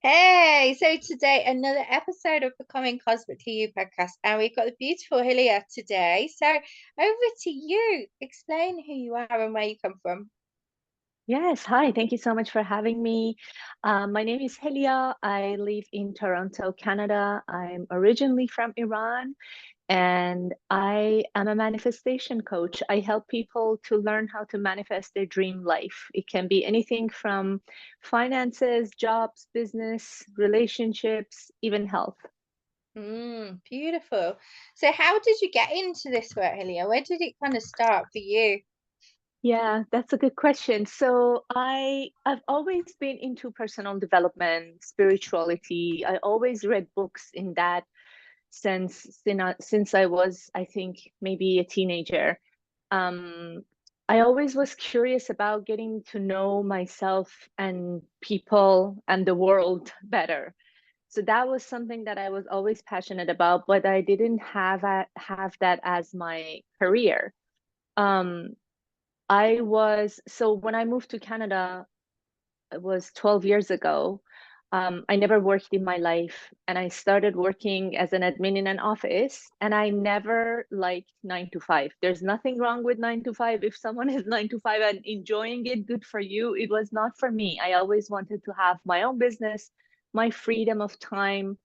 Hey, so today another episode of Becoming Cosmically You podcast, and we've got the beautiful Helia today. So over to you. Explain who you are and where you come from. Yes, hi. Thank you so much for having me. My name is Helia. I live in Toronto, Canada. I'm originally from Iran, and I am a manifestation coach. I help people to learn how to manifest their dream life. It can be anything from finances, jobs, business, relationships, even health. Beautiful. So how did you get into this work, Helia? Where did it kind of start for you? Yeah, that's a good question. So I've always been into personal development, spirituality. I always read books in that since I was, I think, maybe a teenager. Um, I always was curious about getting to know myself and people and the world better. So that was something that I was always passionate about, but I didn't have that as my career. Um, so when I moved to Canada, it was 12 years ago. I never worked in my life, and I started working as an admin in an office, and I never liked 9 to 5. There's nothing wrong with 9 to 5. If someone is 9 to 5 and enjoying it, good for you. It was not for me. I always wanted to have my own business, my freedom of time.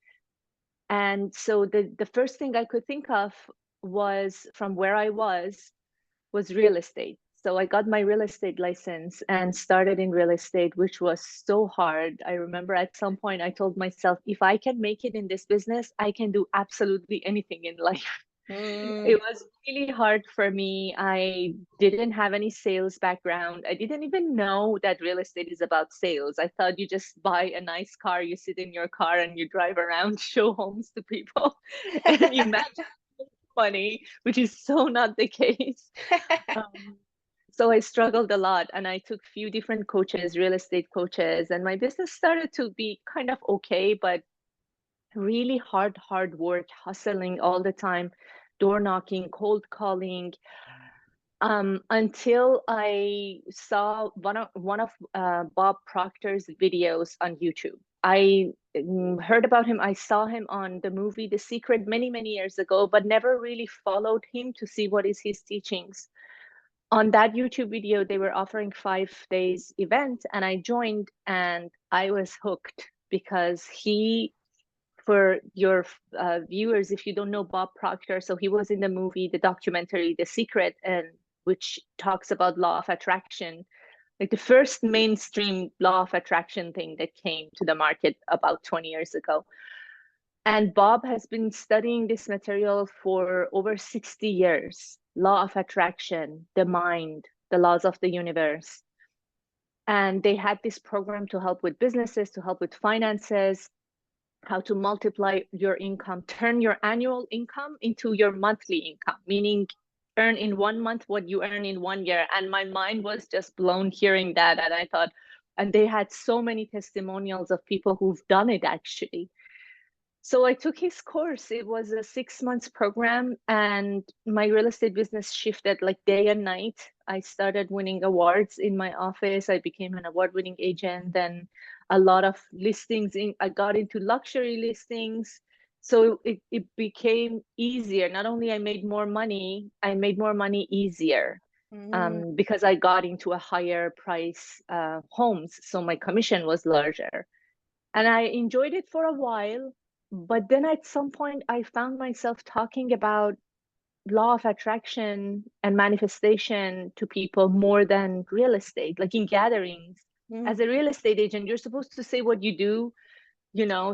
And so the first thing I could think of was from where I was real estate. So I got my real estate license and started in real estate, which was so hard. I remember at some point I told myself, if I can make it in this business, I can do absolutely anything in life. It Mm. was really hard for me. I didn't have any sales background. I didn't even know that real estate is about sales. I thought you just buy a nice car, you sit in your car and you drive around, show homes to people, and you make money, which is so not the case. Um, so I struggled a lot and I took few different coaches, real estate coaches, and my business started to be kind of okay, but really hard work, hustling all the time, door knocking, cold calling, until I saw one of Bob Proctor's videos on YouTube. I heard about him. I saw him on the movie The Secret many years ago, but never really followed him to see what is his teachings. On that YouTube video, they were offering 5 days event, and I joined, and I was hooked because for your viewers, if you don't know Bob Proctor, so he was in the movie, the documentary, The Secret, and which talks about law of attraction, like the first mainstream law of attraction thing that came to the market about 20 years ago. And Bob has been studying this material for over 60 years. Law of attraction, the mind, the laws of the universe. And they had this program to help with businesses, to help with finances, how to multiply your income, turn your annual income into your monthly income, meaning earn in one month what you earn in one year. And my mind was just blown hearing that. And I thought, and they had so many testimonials of people who've done it actually. So I took his course. It was a 6 months program, and my real estate business shifted like day and night. I started winning awards in my office. I became an award-winning agent, and a lot of listings I got into luxury listings. So it became easier. Not only I made more money, I made more money easier, Mm. because I got into a higher price homes. So my commission was larger. And I enjoyed it for a while, but then at some point I found myself talking about law of attraction and manifestation to people more than real estate, like in gatherings. As Mm. a real estate agent, you're supposed to say what you do,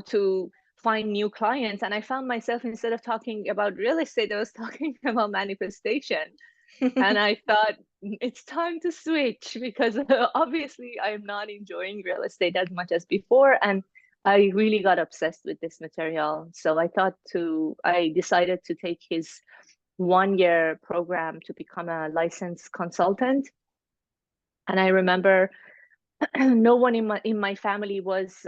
to find new clients. And I found myself, instead of talking about real estate, I was talking about manifestation. And I thought it's time to switch because obviously I'm not enjoying real estate as much as before. And I really got obsessed with this material. So I decided to take his 1 year program to become a licensed consultant. And I remember no one in my family was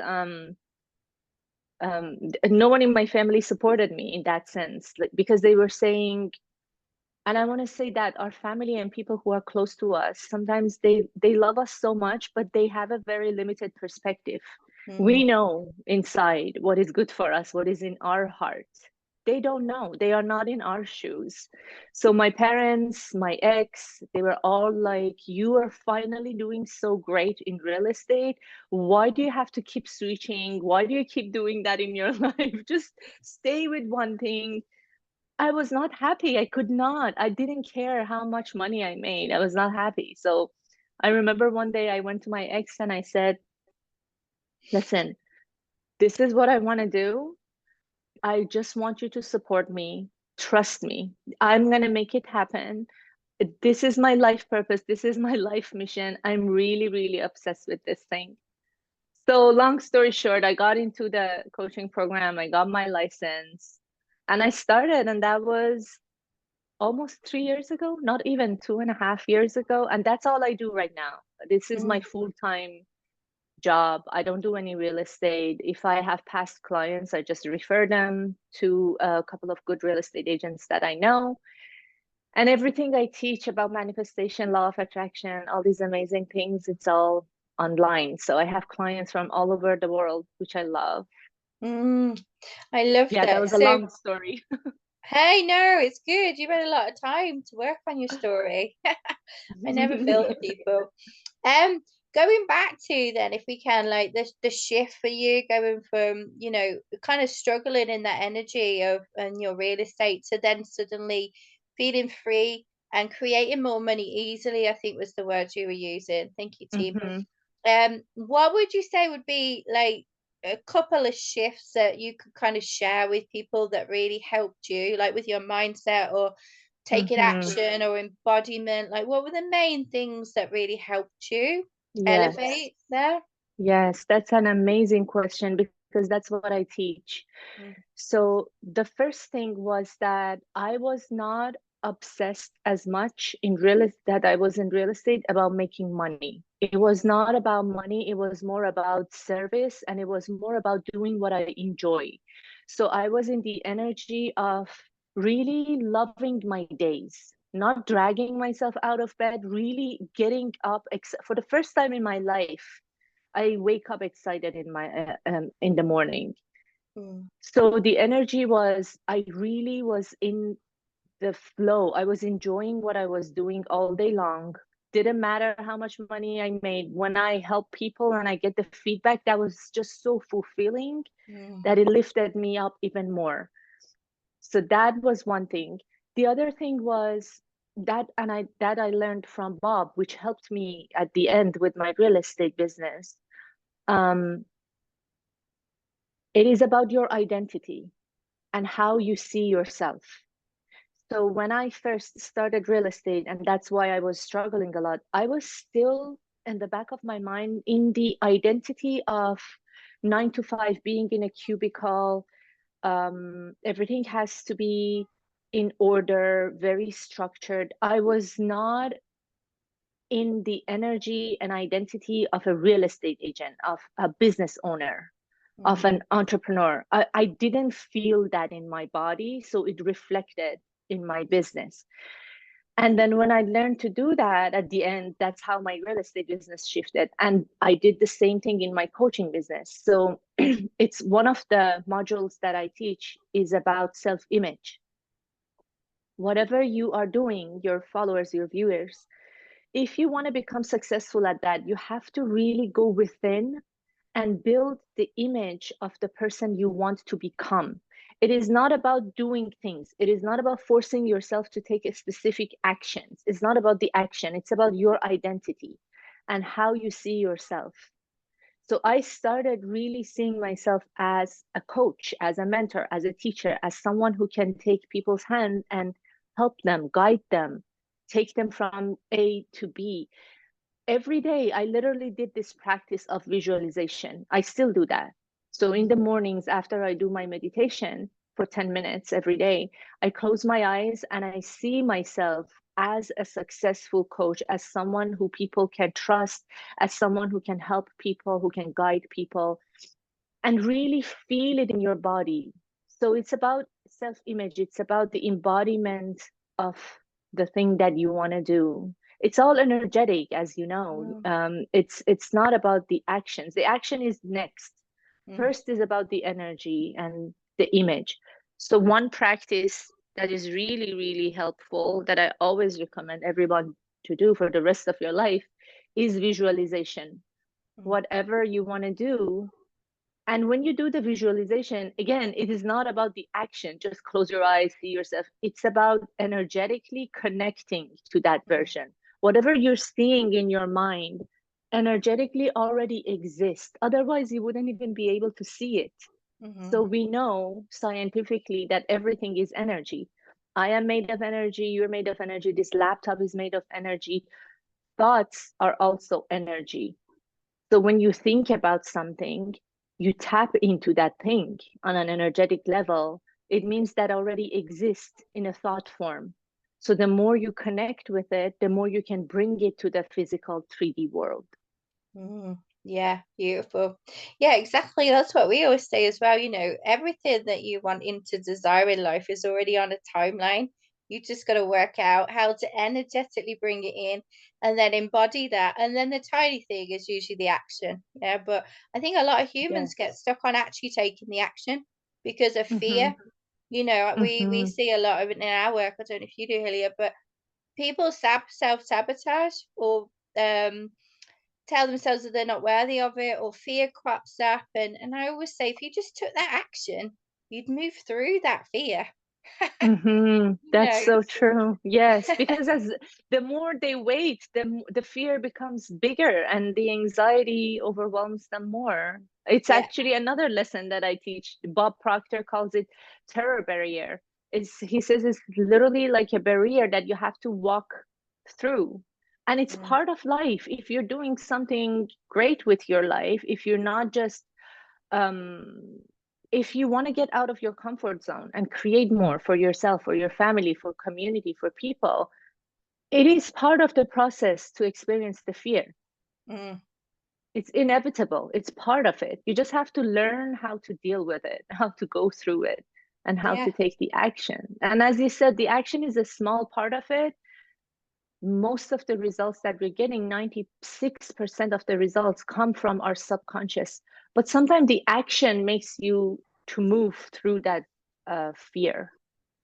no one in my family supported me in that sense, like, because they were saying, and I want to say that our family and people who are close to us, sometimes they love us so much, but they have a very limited perspective. We Mm, know inside what is good for us, what is in our heart. They don't know. They are not in our shoes. So my parents, my ex, they were all like, you are finally doing so great in real estate. Why do you have to keep switching? Why do you keep doing that in your life? Just stay with one thing. I was not happy. I could not. I didn't care how much money I made. I was not happy. So I remember one day I went to my ex and I said, listen, this is what I want to do. I just want you to support me. Trust me. I'm going to make it happen. This is my life purpose. This is my life mission. I'm really, really obsessed with this thing. So, long story short, I got into the coaching program. I got my license and I started, and that was almost 3 years ago, not even 2.5 years ago. And that's all I do right now. This is my mm, full-time job. I don't do any real estate. If I have past clients, I just refer them to a couple of good real estate agents that I know. And everything I teach about manifestation, law of attraction, all these amazing things, it's all online. So I have clients from all over the world, which I love. mm. I love Yeah, that that. was a So, long story. hey, no, it's good. You've had a lot of time to work on your story. I never filter people. Um, Going back to then, if we can, like the shift for you going from, kind of struggling in that energy of and your real estate to then suddenly feeling free and creating more money easily, I think was the word you were using. Thank you, team. Hmm. What would you say would be like a couple of shifts that you could kind of share with people that really helped you, like with your mindset or taking Hmm. action or embodiment? Like, what were the main things that really helped you Yes. elevate there? Yes, that's an amazing question because that's what I teach. Mm, So the first thing was that I was not obsessed as much in real estate that I was in real estate about making money. It was not about money, it was more about service and it was more about doing what I enjoy. So I was in the energy of really loving my days, not dragging myself out of bed, really getting up for the first time in my life. I wake up excited in the morning. mm, So the energy was, I really was in the flow. I was enjoying what I was doing all day long. Didn't matter how much money I made. When I help people and I get the feedback, that was just so fulfilling mm, that it lifted me up even more. So that was one thing. The other thing was that I learned from Bob, which helped me at the end with my real estate business. Um, it is about your identity and how you see yourself. So when I first started real estate, and that's why I was struggling a lot, I was still in the back of my mind in the identity of 9 to 5, being in a cubicle. Everything has to be in order, very structured. I was not in the energy and identity of a real estate agent, of a business owner, of mm, an entrepreneur. I didn't feel that in my body, so it reflected in my business. And then when I learned to do that at the end, that's how my real estate business shifted. And I did the same thing in my coaching business. So it's one of the modules that I teach is about self-image. Whatever you are doing, your followers, your viewers, if you want to become successful at that, you have to really go within and build the image of the person you want to become. It is not about doing things. It is not about forcing yourself to take a specific actions. It's not about the action. It's about your identity and how you see yourself. So I started really seeing myself as a coach, as a mentor, as a teacher, as someone who can take people's hand and help them, guide them, take them from A to B. Every day I literally did this practice of visualization. I still do that. So in the mm, mornings after I do my meditation for 10 minutes every day, I close my eyes and I see myself as a successful coach, as someone who people can trust, as someone who can help people, who can guide people, and really feel it in your body. So it's about self image, it's about the embodiment of the thing that you want to do. It's all energetic, as you know. mm, It's not about the actions. The action is next. First is about the energy and the image. So one practice that is really, really helpful that I always recommend everyone to do for the rest of your life is visualization. Whatever you want to do. And when you do the visualization, again, it is not about the action, just close your eyes, see yourself. It's about energetically connecting to that version. Whatever you're seeing in your mind energetically already exists. Otherwise, you wouldn't even be able to see it. So we know scientifically that everything is energy. I am made of energy, you're made of energy, this laptop is made of energy. Thoughts are also energy. So when you think about something, you tap into that thing on an energetic level. It means that already exists in a thought form. So the more you connect with it, the more you can bring it to the physical 3D world. Yeah, beautiful. Yeah, exactly. That's what we always say as well. Everything that you want into desire in life is already on a timeline. You just got to work out how to energetically bring it in and then embody that. And then the tiny thing is usually the action. Yeah, but I think a lot of humans get Yes. stuck on actually taking the action because of Mm-hmm. fear. We Mm-hmm. see a lot of it in our work. I don't know if you do, Helia, but people self-sabotage or tell themselves that they're not worthy of it, or fear crops up. And I always say, if you just took that action, you'd move through that fear. Mm-hmm. you That's know so true. Yes, because as the more they wait, the fear becomes bigger and the anxiety overwhelms them more. It's yeah. actually another lesson that I teach. Bob Proctor calls it terror barrier. He says it's literally like a barrier that you have to walk through. And it's Mm, part of life. If you're doing something great with your life, if you're not just um, if you want to get out of your comfort zone and create more for yourself, for your family, for community, for people, it is part of the process to experience the fear. mm, It's inevitable, it's part of it. You just have to learn how to deal with it, how to go through it, and how yeah. to take the action. And as you said, the action is a small part of it. Most of the results that we're getting, 96% of the results come from our subconscious. But sometimes the action makes you to move through that fear.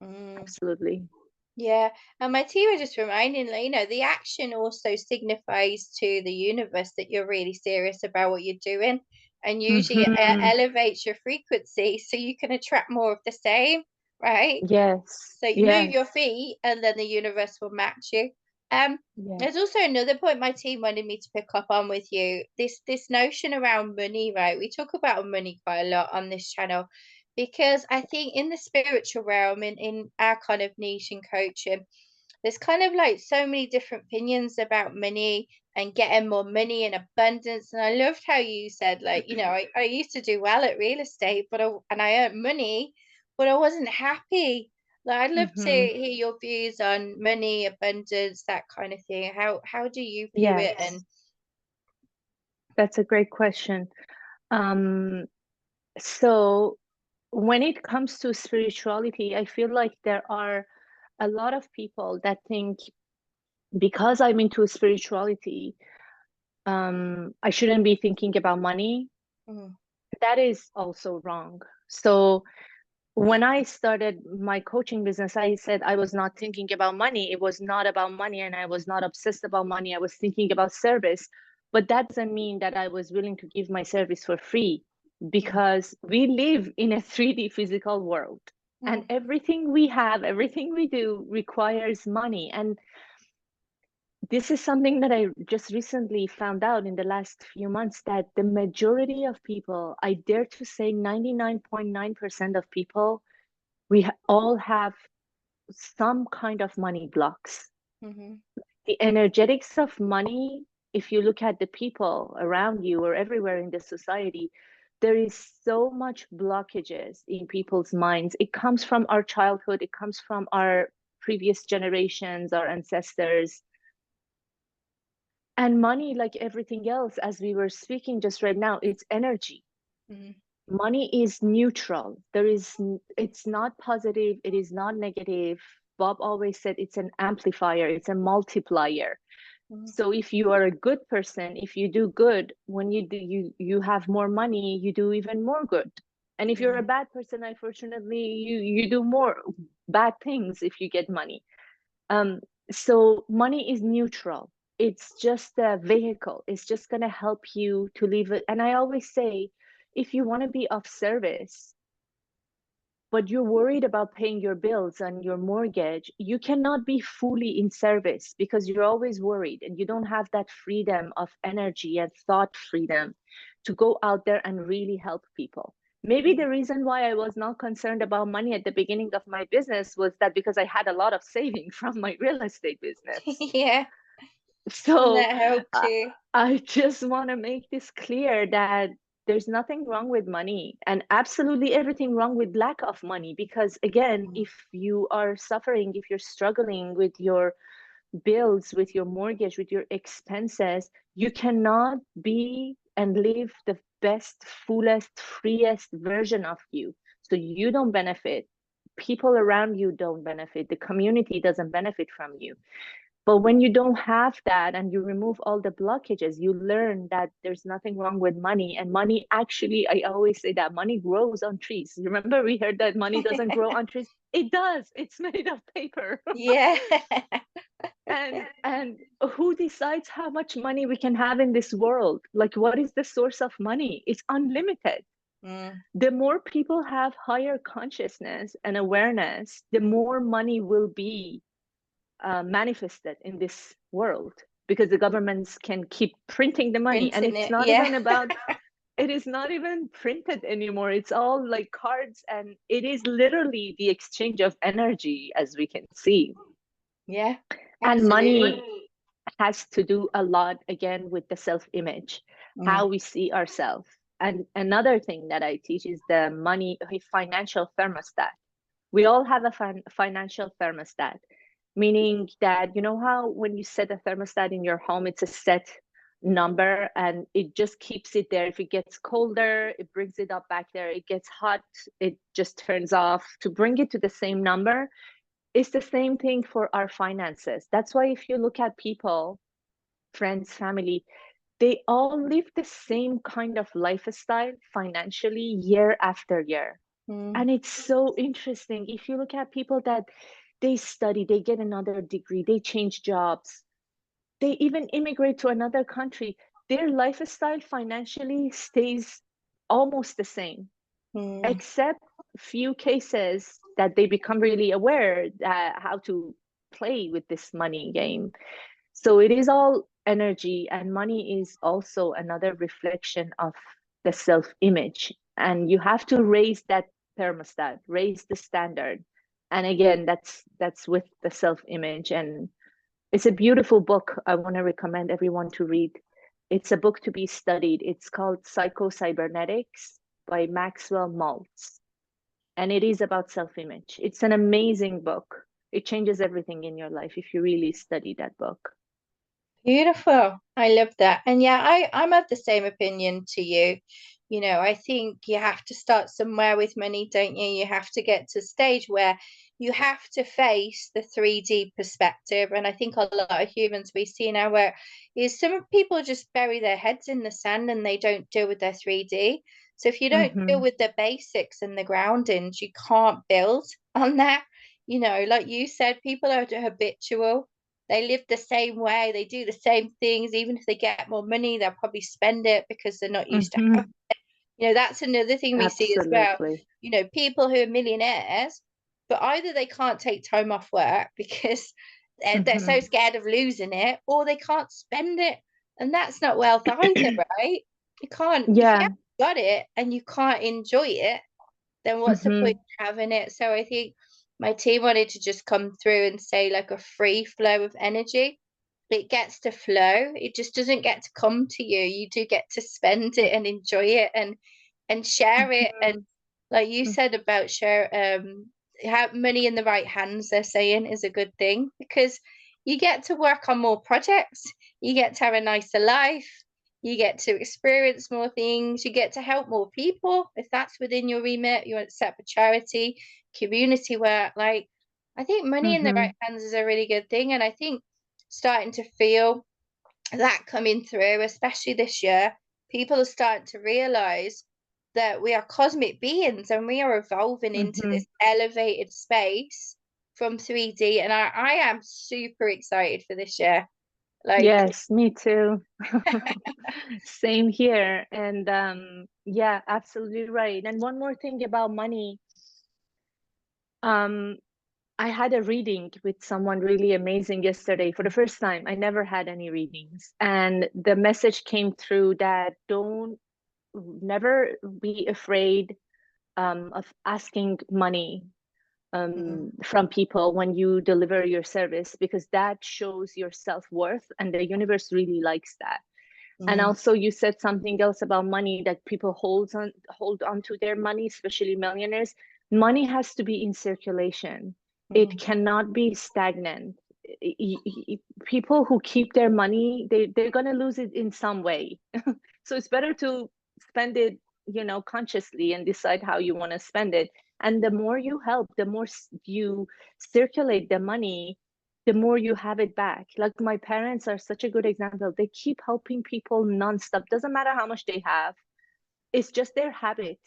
Mm. Absolutely. Yeah, and my team are just reminding, the action also signifies to the universe that you're really serious about what you're doing, and usually it Mm-hmm. elevates your frequency so you can attract more of the same, right? Yes. So you move your Yes. feet, and then the universe will match you. Um, there's Yes. also another point my team wanted me to pick up on with you. This notion around money, right? We talk about money quite a lot on this channel because I think in the spiritual realm, in our kind of niche in coaching, there's kind of like so many different opinions about money and getting more money and abundance. And I loved how you said, like, I used to do well at real estate, and I earned money, but I wasn't happy. Like, I'd love to Mm-hmm. hear your views on money, abundance, that kind of thing. How do you view it? Yes. That's a great question. Um, so when it comes to spirituality, I feel like there are a lot of people that think because I'm into spirituality, I shouldn't be thinking about money. Mm, That is also wrong. So when I started my coaching business, I said I was not thinking about money. It was not about money, and I was not obsessed about money. I was thinking about service. But that doesn't mean that I was willing to give my service for free mm, because we live in a 3D physical world. And mm, everything we have, everything we do requires money. And this is something that I just recently found out in the last few months that the majority of people, I dare to say 99.9% of people, all have some kind of money blocks. mhm, The energetics of money, if you look at the people around you or everywhere in the society, there is so much blockages in people's minds. It comes from our childhood, it comes from our previous generations, our ancestors. And money, like everything else, as we were speaking just right now, it's energy. mhm, Money is neutral. It's not positive, it is not negative. Bob always said it's an amplifier, it's a multiplier. Mm. So if you are a good person, if you do good, when you have more money, you do even more good. And if you're a Mm. bad person, unfortunately, you do more bad things if you get money. Um, so money is neutral. It's just a vehicle. It's just gonna help you to live it. And I always say, if you want to be of service, but you're worried about paying your bills and your mortgage, you cannot be fully in service because you're always worried and you don't have that freedom of energy and thought freedom to go out there and really help people. Maybe the reason why I was not concerned about money at the beginning of my business was that because I had a lot of saving from my real estate business. Yeah, and So that helped uh, you. I just want to make this clear that there's nothing wrong with money and absolutely everything wrong with lack of money. Because again, Mm. if you are suffering, if you're struggling with your bills, with your mortgage, with your expenses, you cannot be and live the best, fullest, freest version of you. So you don't benefit. People around you don't benefit. The community doesn't benefit from you. But when you don't have that and you remove all the blockages, you learn that there's nothing wrong with money. And money actually, I always say that money grows on trees. Remember, we heard that money doesn't grow on trees? It does. It's made of paper. Yeah. And who decides how much money we can have in this world? Like, what is the source of money? It's unlimited. Mm. The more people have higher consciousness and awareness, the more money will be manifested in this world because the governments can keep printing the money, and Printing it's it, not yeah. even about, it is not even printed anymore. It's all like cards, and it is literally the exchange of energy, as we can see. Yeah, And absolutely. money has to do a lot again with the self image, Mm. how we see ourselves. And another thing that I teach is the money financial thermostat. We all have a financial thermostat, meaning that you know how when you set a thermostat in your home, it's a set number and it just keeps it there. If it gets colder, it brings it up back there. It gets hot, it just turns off to bring it to the same number. It's the same thing for our finances. That's why if you look at people, friends, family, they all live the same kind of lifestyle financially year after year. Mm. And it's so interesting. If you look at people that they study, they get another degree, they change jobs, they even immigrate to another country, their lifestyle financially stays almost the same, Mm. except few cases that they become really aware that how to play with this money game. So it is all energy, and money is also another reflection of the self image. And you have to raise that thermostat, raise the standard. And again, that's with the self image. And it's a beautiful book. I want to recommend everyone to read. It's a book to be studied. It's called Psycho-Cybernetics by Maxwell Maltz. And it is about self image. It's an amazing book. It changes everything in your life if you really study that book. Beautiful. I love that. And yeah, I'm of the same opinion to you. You know, I think you have to start somewhere with money, don't you? You have to get to a stage where you have to face the 3D perspective. And I think a lot of humans we see now where is some people just bury their heads in the sand and they don't deal with their 3D. So if you don't deal Mm-hmm. with the basics and the groundings, you can't build on that. You know, like you said, people are habitual, they live the same way, they do the same things. Even if they get more money, they'll probably spend it because they're not used to Mm-hmm. having, you know, that's another thing we see as well. Absolutely. You know, people who are millionaires, but either they can't take time off work because they're so Mm-hmm. scared of losing it, or they can't spend it. And that's not wealth either, right? You can't, if you Yeah. haven't got it and you can't enjoy it, then what's the point Mm-hmm. of having it? So I think my team wanted to just come through and say like a free flow of energy. It gets to flow. It just doesn't get to come to you. You do get to spend it and enjoy it and share it. And like you said about share have money in the right hands, they're saying is a good thing because you get to work on more projects, you get to have a nicer life, you get to experience more things, you get to help more people if that's within your remit. You want to set up a charity, community work. Like I think money in the Mm-hmm. right hands is a really good thing. And I think starting to feel that coming through, especially this year. People are starting to realize that we are cosmic beings and we are evolving into Hmm. this elevated space from 3D. And I am super excited for this year. Like, Yes, me too. Same here. And yeah, absolutely right. And one more thing about money. Um, I had a reading with someone really amazing yesterday for the first time. I never had any readings. And the message came through that don't never be afraid of asking money mm, from people when you deliver your service, because that shows your self-worth and the universe really likes that. And mm, also you said something else about money, that people hold on to their money, especially millionaires. Money has to be in circulation. It mm. cannot be stagnant. People who keep their money, they're going to lose it in some way. So it's better to spend it, consciously, and decide how you want to spend it. And the more you help, the more you circulate the money, the more you have it back. Like my parents are such a good example. They keep helping people nonstop. Doesn't matter how much they have. It's just their habit.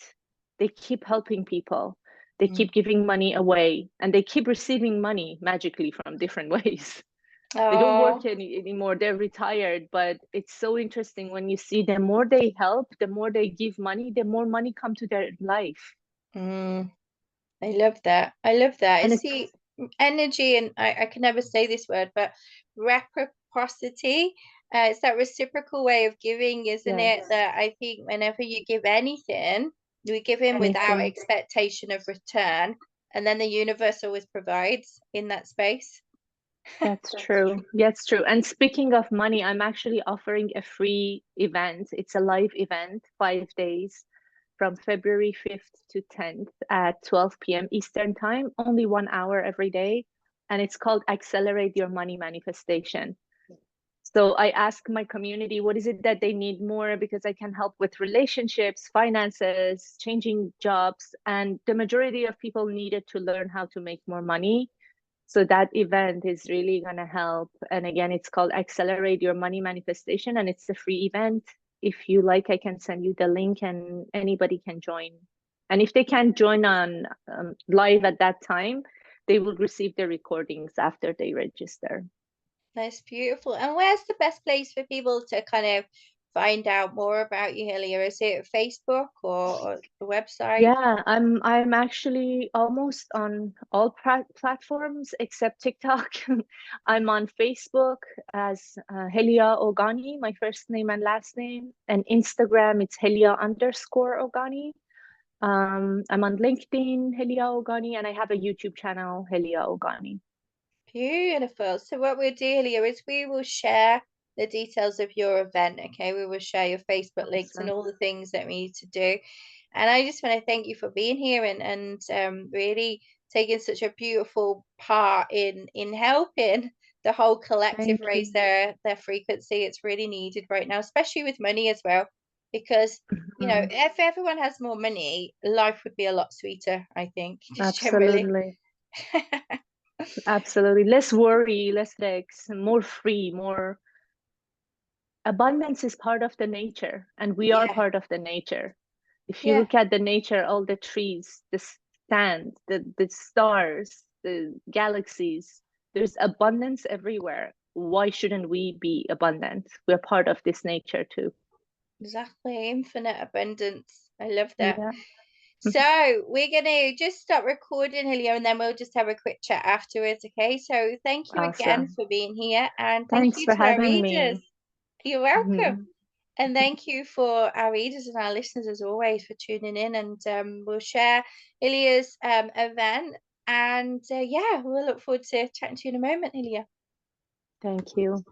They keep helping people. They Mm. keep giving money away, and they keep receiving money magically from different ways. They don't work Oh, anymore. They're retired, but it's so interesting when you see the more they help, the more they give money, the more money come to their life. mm. I love that. I love that. And It's it's the energy, and I can never say this word, but reciprocity. It's that reciprocal way of giving, isn't it? yes, That I think whenever you give anything, you give in without anything. expectation of return, and then the universe always provides in that space. That's true. That's true. And speaking of money, I'm actually offering a free event. It's a live event, 5 days from February 5th to 10th at 12 p.m. Eastern Time, only 1 hour every day. And it's called Accelerate Your Money Manifestation. So I ask my community, what is it that they need more? Because I can help with relationships, finances, changing jobs. And the majority of people needed to learn how to make more money. So that event is really going to help. And again, it's called Accelerate Your Money Manifestation, and it's a free event. If you like, I can send you the link and anybody can join. And if they can join on live at that time, they will receive the recordings after they register. That's beautiful. And where's the best place for people to kind of find out more about you, Helia? Is it Facebook or the website? Yeah, I'm actually almost on all platforms except TikTok. I'm on Facebook as Helia Oghani, my first name and last name, and Instagram it's Helia_Oghani. I'm on LinkedIn, Helia Oghani, and I have a YouTube channel, Helia Oghani. Beautiful. So what we'll do here is we will share the details of your event. Okay, we will share your Facebook links and Awesome. all the things that we need to do. And I just want to thank you for being here and really taking such a beautiful part in helping the whole collective Thank raise you. their frequency. It's really needed right now, especially with money as well, because Mhm. if everyone has more money, life would be a lot sweeter, I think, just generally. Absolutely. Absolutely. Less worry, less legs, more free, more abundance is part of the nature, and we are Yeah, part of the nature. If you yeah. look at the nature, all the trees, the sand, the stars, the galaxies, there's abundance everywhere. Why shouldn't we be abundant? We're part of this nature too. Exactly, infinite abundance. I love that. Yeah. So we're gonna just stop recording, Helio, and then we'll just have a quick chat afterwards, okay? So thank you again Awesome. for being here, and thank Thanks you for to our having readers. me. You're welcome. Mhm. And thank you for our readers and our listeners as always for tuning in. And we'll share Ilia's event. And yeah, we'll look forward to chatting to you in a moment, Ilia. Thank you.